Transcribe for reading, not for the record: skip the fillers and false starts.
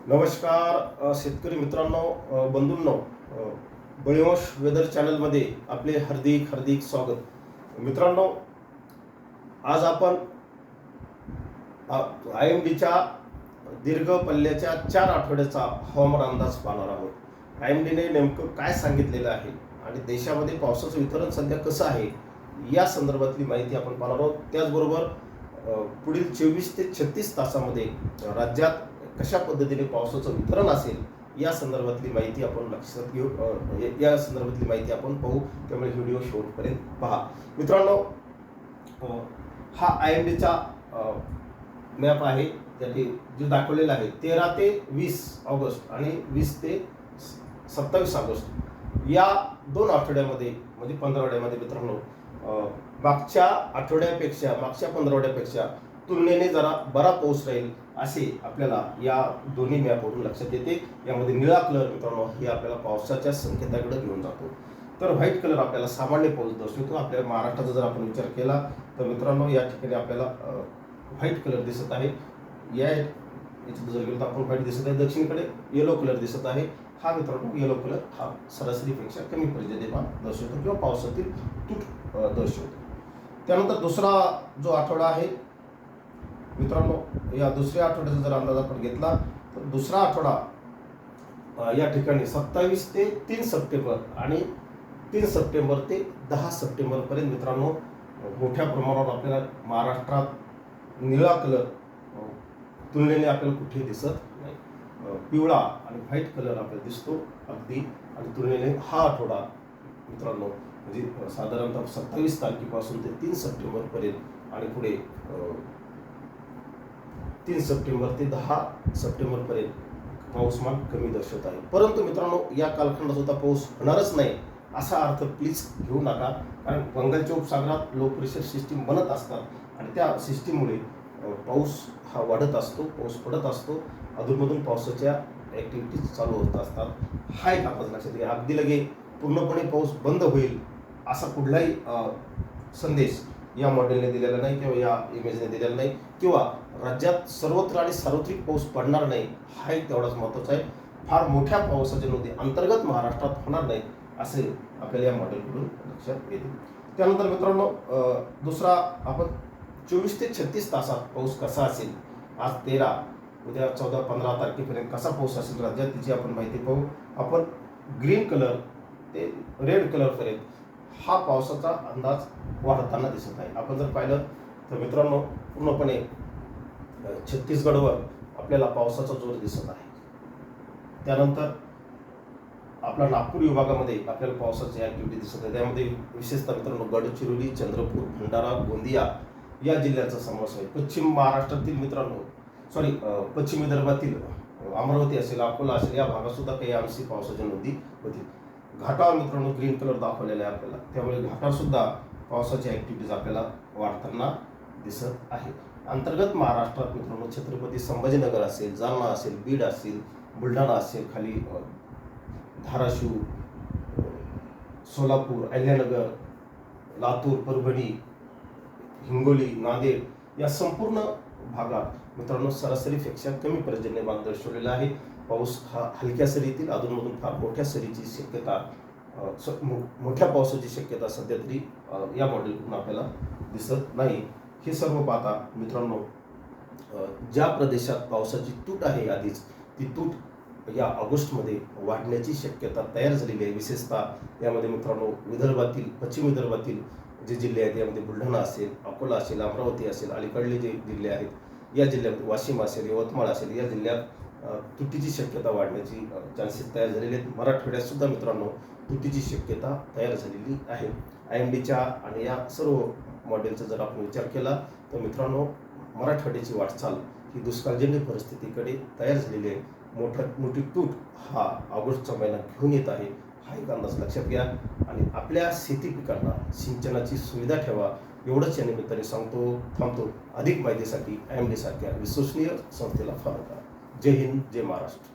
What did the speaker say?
नमस्कार शेतकरी मित्रांनो, बंधूंनो, बळीवंश वेदर चॅनलमध्ये आपले हार्दिक हार्दिक स्वागत. मित्रांनो, आज आपण IMDच्या दीर्घ पल्ल्याच्या 4 आठवड्याचा हवामान अंदाज पाहणार आहोत. IMDने नेमकं काय सांगितलेलं आहे आणि देशामध्ये पावसाचं वितरण सध्या कसं आहे या संदर्भातली माहिती आपण पाहणार आहोत. त्याचबरोबर पुढील 24 ते 36 तासामध्ये राज्यात कशा पद्धतीने पावसाचं वितरण असेल या संदर्भातली माहिती आपण लक्षात घेऊ, या संदर्भातली माहिती आपण पाहू. त्यामुळे व्हिडिओ शेवटपर्यंत पहा. मित्रांनो, हा IMDचा मॅप आहे. त्याचे जे दाखवलेलं आहे 13 ते 20 ऑगस्ट आणि 20 ते 27 ऑगस्ट या 2 आठवड्यामध्ये म्हणजे 15 मित्रांनो, मागच्या 15 तुलनेने जरा बरा पाऊस राहील असे आपल्याला या दोन्ही मॅपवरून लक्षात येते. यामध्ये निळा कलर मित्रांनो हे आपल्याला पावसाच्या संकेताकडे घेऊन जातो, तर व्हाईट कलर आपल्याला सामान्य पाऊस दर्शवतो. आपल्या महाराष्ट्राचा जर आपण विचार केला तर मित्रांनो या ठिकाणी आपल्याला व्हाईट कलर दिसत आहे. याच्यात जर गेलो तर आपण व्हाईट दिसत आहे. दक्षिणेकडे येलो कलर दिसत आहे. हा मित्रांनो येलो कलर हा सरासरीपेक्षा कमी पर्जन्यमान दर्शवतो किंवा पावसातील तूट दर्शवतो. त्यानंतर दुसरा जो आठवडा आहे मित्रांनो, या दुसऱ्या आठवड्याचा जर अंदाज आपण घेतला तर दुसरा आठवडा या ठिकाणी 27 ते 3 सप्टेंबर आणि 3 सप्टेंबर ते 10 सप्टेंबरपर्यंत मित्रांनो मोठ्या प्रमाणावर आपल्याला महाराष्ट्रात निळा कलर तुलनेने आपल्याला कुठे दिसत नाही. पिवळा आणि व्हाईट कलर आपल्याला दिसतो अगदी. आणि तुलनेने हा आठवडा मित्रांनो म्हणजे साधारणतः 27 तारखेपासून ते 3 सप्टेंबरपर्यंत आणि पुढे 3 सप्टेंबर ते 10 सप्टेंबरपर्यंत पाऊसमान कमी दर्शवत आहे. परंतु मित्रांनो, या कालखंडात सुद्धा पाऊस होणारच नाही असा अर्थ प्लीज घेऊ नका, कारण बंगालच्या उपसागरात लो प्रेशर सिस्टीम बनत असतात आणि त्या सिस्टीममुळे पाऊस हा वाढत असतो, पाऊस पडत असतो, अधूनमधून पावसाच्या ॲक्टिव्हिटीज चालू होत असतात. हा एक आपण लक्षात घ्या. अगदी लगे पूर्णपणे पाऊस बंद होईल असा कुठलाही संदेश या मॉडेलने दिलेला नाही किंवा या इमेजने दिलेला नाही, किंवा राज्यात सर्वत्र आणि सार्वत्रिक पाऊस पडणार नाही हा एक तेवढाच महत्त्वाचा आहे. फार मोठ्या पावसाचे नोंदी अंतर्गत महाराष्ट्रात होणार नाही असे आपल्याला या मॉडेलकडून लक्षात येते. त्यानंतर मित्रांनो, दुसरा आपण 24 ते 36 तासात पाऊस कसा असेल, आज 13 उद्या 14-15 तारखेपर्यंत कसा पाऊस असेल राज्यात त्याची आपण माहिती पाहू. आपण ग्रीन कलर ते रेड कलरपर्यंत हा पावसाचा अंदाज वाढताना दिसत आहे. आपण जर पाहिलं तर मित्रांनो पूर्णपणे छत्तीसगडवर आपल्याला पावसाचा जोर दिसत आहे. त्यानंतर आपला नागपूर विभागामध्ये आपल्याला पावसाची ॲक्टिव्हिटी दिसत आहे. त्यामध्ये विशेषतः मित्रांनो गडचिरोली, चंद्रपूर, भंडारा, गोंदिया या जिल्ह्याचा समावेश आहे. पश्चिम महाराष्ट्रातील मित्रांनो पश्चिम विदर्भातील अमरावती असेल, अकोला असेल या भागात सुद्धा काही अंशी पावसाच्या नोंदी होतील. घाटावर मित्रांनो ग्रीन कलर दाखवलेला आहे आपल्याला, त्यामुळे घाटावर सुद्धा पावसाची ॲक्टिव्हिटीज आपल्याला वाढताना दिसत आहे. अंतर्गत महाराष्ट्रात मित्रांनो छत्रपती संभाजीनगर असेल, जालना असेल, बीड असेल, बुलढाणा असेल, खाली धाराशिव, सोलापूर, अहिल्यानगर, लातूर, परभणी, हिंगोली, नांदेड या संपूर्ण भागात मित्रांनो सरासरीपेक्षा कमी पर्जन्यमान दर्शवलेला आहे. पाऊस हा हलक्या सरीतील अधूनमधून फार मोठ्या सरीची शक्यता, मोठ्या पावसाची शक्यता सध्या तरी या मॉडेलकडून आपल्याला दिसत नाही. हे सर्व पाहता मित्रांनो, ज्या प्रदेशात पावसाची तूट आहे आधीच ती तूट या ऑगस्टमध्ये वाढण्याची शक्यता तयार झालेली आहे. विशेषतः यामध्ये मित्रांनो विदर्भातील, पश्चिम विदर्भातील जे जिल्हे आहेत यामध्ये बुलढाणा असेल, अकोला असेल, अमरावती असेल, अलीकडले जे जिल्हे आहेत या जिल्ह्यात वाशिम असेल, यवतमाळ असेल या जिल्ह्यात तुटीची शक्यता वाढण्याची चान्सेस तयार झालेले आहेत. मराठवाड्यात सुद्धा मित्रांनो तुटीची शक्यता तयार झालेली आहे. IMDच्या आणि या सर्व मॉडेलचा जर आपण विचार केला तर मित्रांनो मराठवाड्याची वाटचाल ही दुष्काळजन्य परिस्थितीकडे तयार झालेली आहे. मोठी तूट हा ऑगस्टचा महिना घेऊन येत आहे हा एक अंदाज लक्षात घ्या आणि आपल्या शेती पिकांना सिंचनाची सुविधा ठेवा. एवढंच या निमित्ताने थांबतो. अधिक माहितीसाठी IMD सारख्या विश्वसनीय संस्थेला फॉलो करा. जय हिंद, जय महाराष्ट्र.